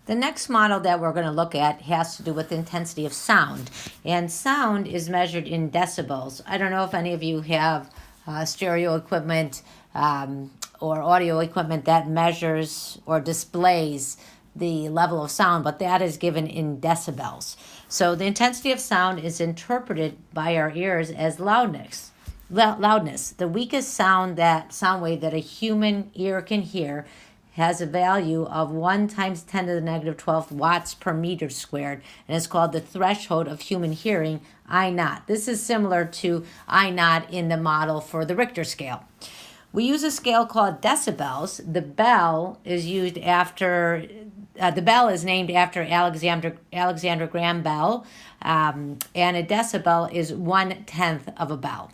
The next model that we're going to look at has to do with the intensity of sound. And sound is measured in decibels. I don't know if any of you have stereo equipment or audio equipment that measures or displays the level of sound, but that is given in decibels. So the intensity of sound is interpreted by our ears as loudness. The weakest sound wave that a human ear can hear has a value of 1 times 10 to the negative 12th watts per meter squared, and it's called the threshold of human hearing, I naught. This is similar to I naught in the model for the Richter scale. We use a scale called decibels. The bell is named after Alexander Graham Bell, and a decibel is 1/10 of a bell.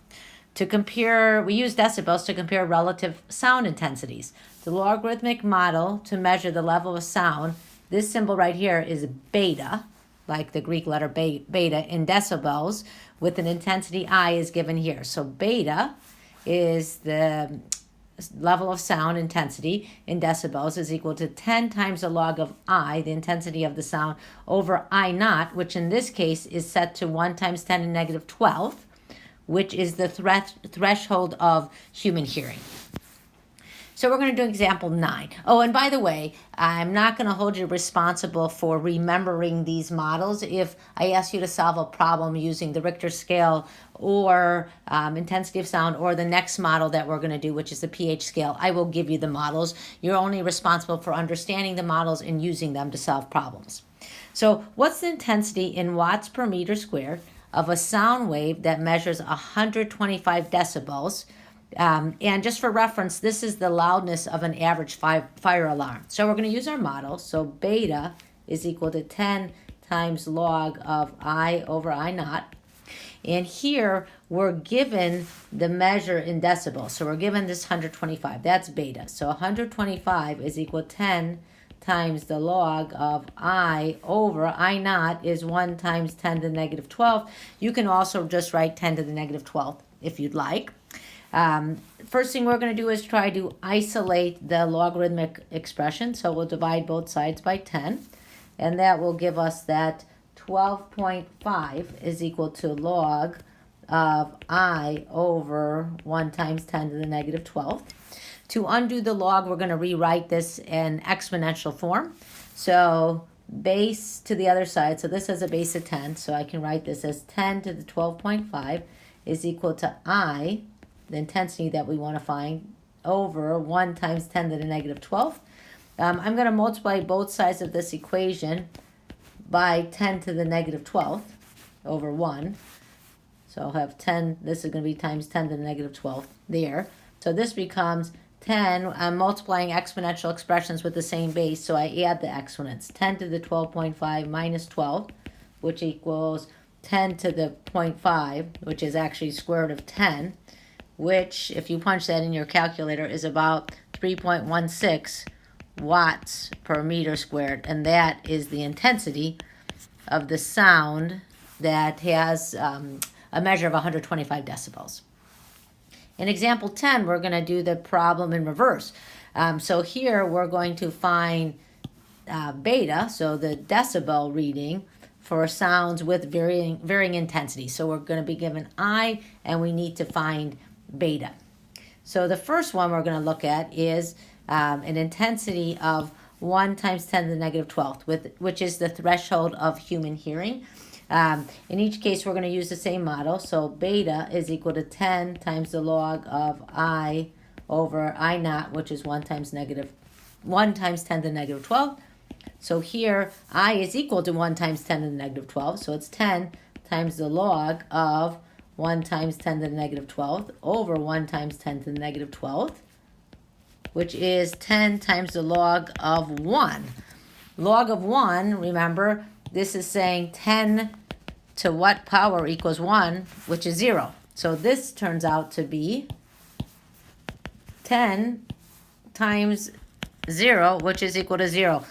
We use decibels to compare relative sound intensities. The logarithmic model to measure the level of sound, this symbol right here is beta, like the Greek letter beta in decibels, with an intensity I is given here. So beta is the level of sound intensity in decibels is equal to 10 times the log of I, the intensity of the sound, over I naught, which in this case is set to 1 times 10 to the negative 12th, which is the threshold of human hearing. So we're going to do example 9. Oh, and by the way, I'm not going to hold you responsible for remembering these models. If I ask you to solve a problem using the Richter scale or intensity of sound or the next model that we're going to do, which is the pH scale, I will give you the models. You're only responsible for understanding the models and using them to solve problems. So what's the intensity in watts per meter squared of a sound wave that measures 125 decibels? And just for reference, this is the loudness of an average fire alarm. So we're going to use our model. So beta is equal to 10 times log of I over I naught. And here we're given the measure in decibels. So we're given this 125. That's beta. So 125 is equal to 10 times the log of I over I naught is 1 times 10 to the negative 12. You can also just write 10 to the negative 12 if you'd like. First thing we're going to do is try to isolate the logarithmic expression. So we'll divide both sides by 10. And that will give us that 12.5 is equal to log of I over 1 times 10 to the negative 12th. To undo the log, we're going to rewrite this in exponential form. So base to the other side. So this has a base of 10. So I can write this as 10 to the 12.5 is equal to I, the intensity that we want to find, over 1 times 10 to the negative 12th. I'm going to multiply both sides of this equation by 10 to the negative 12th over 1. So I'll have 10, this is going to be times 10 to the negative 12th there. So this becomes 10, I'm multiplying exponential expressions with the same base, so I add the exponents. 10 to the 12.5 minus 12, which equals 10 to the 0.5, which is actually square root of 10, which, if you punch that in your calculator, is about 3.16 watts per meter squared. And that is the intensity of the sound that has a measure of 125 decibels. In example 10, we're going to do the problem in reverse. So here we're going to find beta, so the decibel reading for sounds with varying intensity. So we're going to be given I, and we need to find beta. So the first one we're going to look at is an intensity of 1 times 10 to the negative 12th, which is the threshold of human hearing. In each case, we're going to use the same model. So beta is equal to 10 times the log of I over I naught, which is 1 times 10 to the negative 12. So here, I is equal to 1 times 10 to the negative 12. So it's 10 times the log of 1 times 10 to the negative 12th over 1 times 10 to the negative 12th, which is 10 times the log of 1. Log of 1, remember, this is saying 10 to what power equals 1, which is 0. So this turns out to be 10 times 0, which is equal to 0.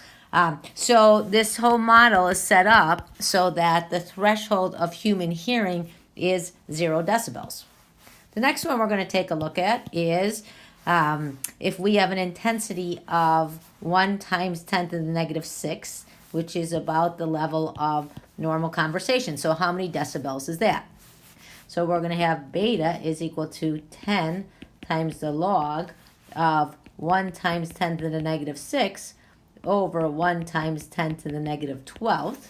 So this whole model is set up so that the threshold of human hearing is 0 decibels. The next one we're going to take a look at is if we have an intensity of 1 times 10 to the negative 6, which is about the level of normal conversation. So how many decibels is that? So we're going to have beta is equal to 10 times the log of 1 times 10 to the negative 6 over 1 times 10 to the negative 12th.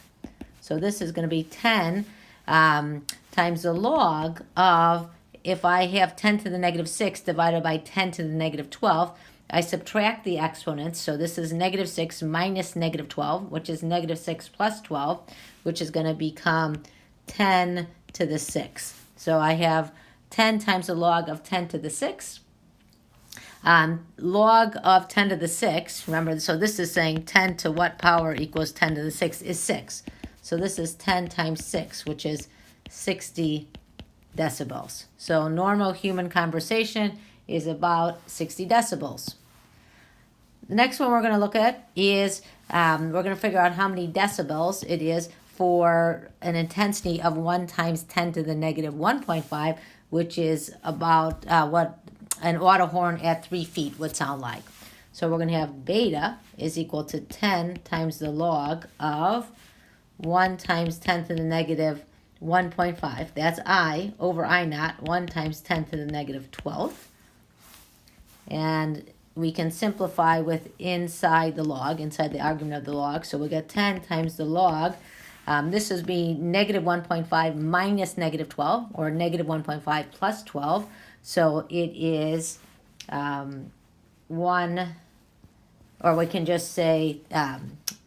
So this is going to be 10 times the log of, if I have 10 to the negative 6 divided by 10 to the negative 12, I subtract the exponents. So this is negative 6 minus negative 12, which is negative 6 plus 12, which is going to become 10 to the 6. So I have 10 times the log of 10 to the 6. Log of 10 to the 6, remember, so this is saying 10 to what power equals 10 to the 6 is 6. So this is 10 times 6, which is 60 decibels. So normal human conversation is about 60 decibels. The next one we're going to look at is we're going to figure out how many decibels it is for an intensity of 1 times 10 to the negative 1.5, which is about what an auto horn at 3 feet would sound like. So we're going to have beta is equal to 10 times the log of 1 times 10 to the negative 1.5. That's I over I naught, 1 times 10 to the negative 12th. And we can simplify with inside the log, inside the argument of the log. So we'll get 10 times the log. This is be negative 1.5 minus negative 12, or negative 1.5 plus 12. So it is 1, or we can just say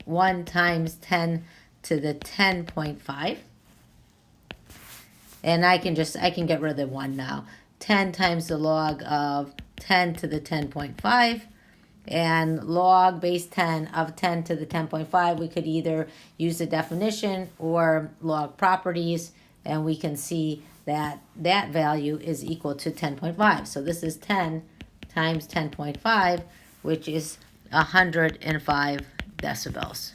1 times 10 to the 10.5. And I can get rid of the 1 now. 10 times the log of 10 to the 10.5. And log base 10 of 10 to the 10.5, we could either use the definition or log properties, and we can see that that value is equal to 10.5. So this is 10 times 10.5, which is 105 decibels.